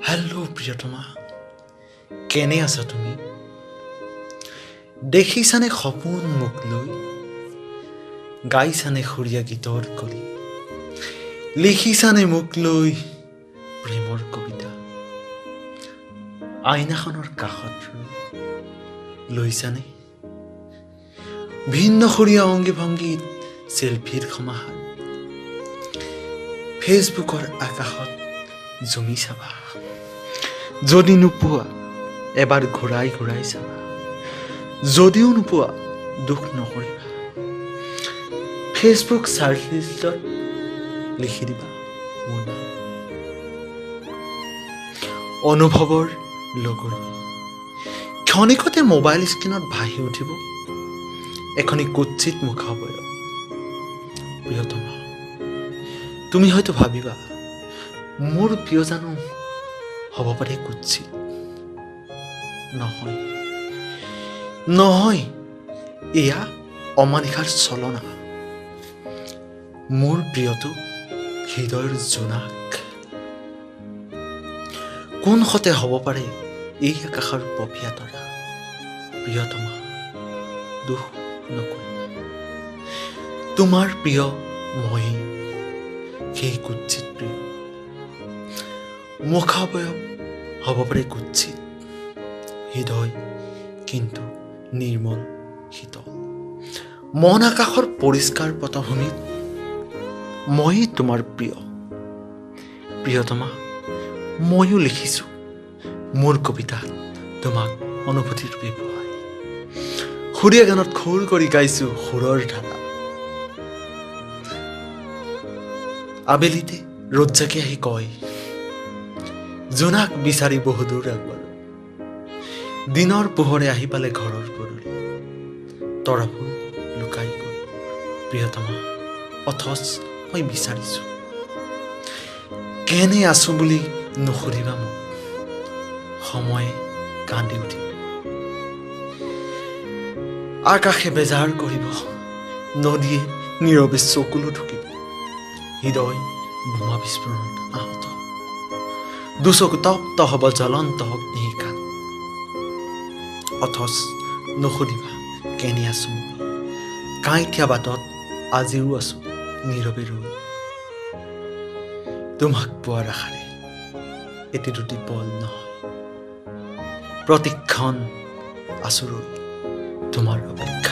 Hello' প্ৰিয়তমা, কেনে আছা তুমি? দেখিছানে সপোন মোক লৈ, গাইছানে সুৰীয়া গীতৰ কলি, লিখিছানে মোক লৈ প্ৰেমৰ কবিতা, আইনাখনৰ কাষত ৰৈ লৈছানে ভিন্ন সুৰীয়া অংগী ভংগীত চেলফিৰ সমাহাৰ, ফেচবুকৰ আকাশত জমি চাবা, যদি নোপোৱা এবাৰ ঘূৰাই ঘূৰাই চাবা, যদিও নোপোৱা দুখ নকৰিবা, ফেচবুক চাৰ্চ লিষ্টত লিখি দিবা মোৰ নাম। অনুভৱৰ লগৰী ক্ষণিকতে মোবাইল স্ক্ৰীণত ভাহি উঠিব এখনি কুৎসিত মুখাৱয়ব। প্ৰিয়তমা, তুমি হয়তো ভাবিবা মোৰ প্ৰিয় জানো হ'ব পাৰে কুৎসিত। নহয় নহয়, এয়া অমানিশাৰ চলনা। মোৰ প্ৰিয়টো হৃদয়ৰ জোনাক, কোন হতে হ'ব পাৰে এই আকাশৰ পপীয়া তৰা। প্ৰিয়তমা, দুখ নকৰিবা, তোমাৰ প্ৰিয় মই সেই কুৎসিত প্ৰিয়। মুখাৱয়ব হ'ব পাৰে কুৎসিত, হৃদয় কিন্তু নিৰ্মল শীতল। মন আকাশৰ পৰিষ্কাৰ পটভূমিত মই তোমাৰ প্ৰিয়। প্ৰিয়তমা, ময়ো লিখিছোঁ মোৰ কবিতাত তোমাক অনুভূতিৰ ব্যৱহাৰ, সুৰীয়া গানত খুৰ কৰি গাইছোঁ সুৰৰ ধাৰা। আবেলিতে ৰ'দ জাকে আহি কয় জোনাক বিচাৰি বহুদূৰ আগবাঢ়ো, দিনৰ পোহৰে আহি পালে ঘৰৰ পদূলি, তৰাবোৰ লুকাই গ'ল প্ৰিয়তমা, অথচ মই বিচাৰিছো। কেনে আছো বুলি নুসুধিবা মোক, সময়ে কান্দি উঠিব, আকাশে বেজাৰ কৰিব, নদীয়ে নীৰৱে চকুলো ঢুকিব, হৃদয় বোমা বিস্ফোৰণত আহত, দুচকু তপ্ত হ'ব জ্বলন্ত অগ্নিশিখাত, অথচ নুসুধিবা কেনে আছো মই, কাঁইঠীয়া বাটত আজিও আছো নীৰৱে ৰৈ, তোমাক পোৱাৰ আশাৰে এটি দুটি পল নহয়, প্ৰতিক্ষণ আছো ৰৈ তোমাৰ অপেক্ষা।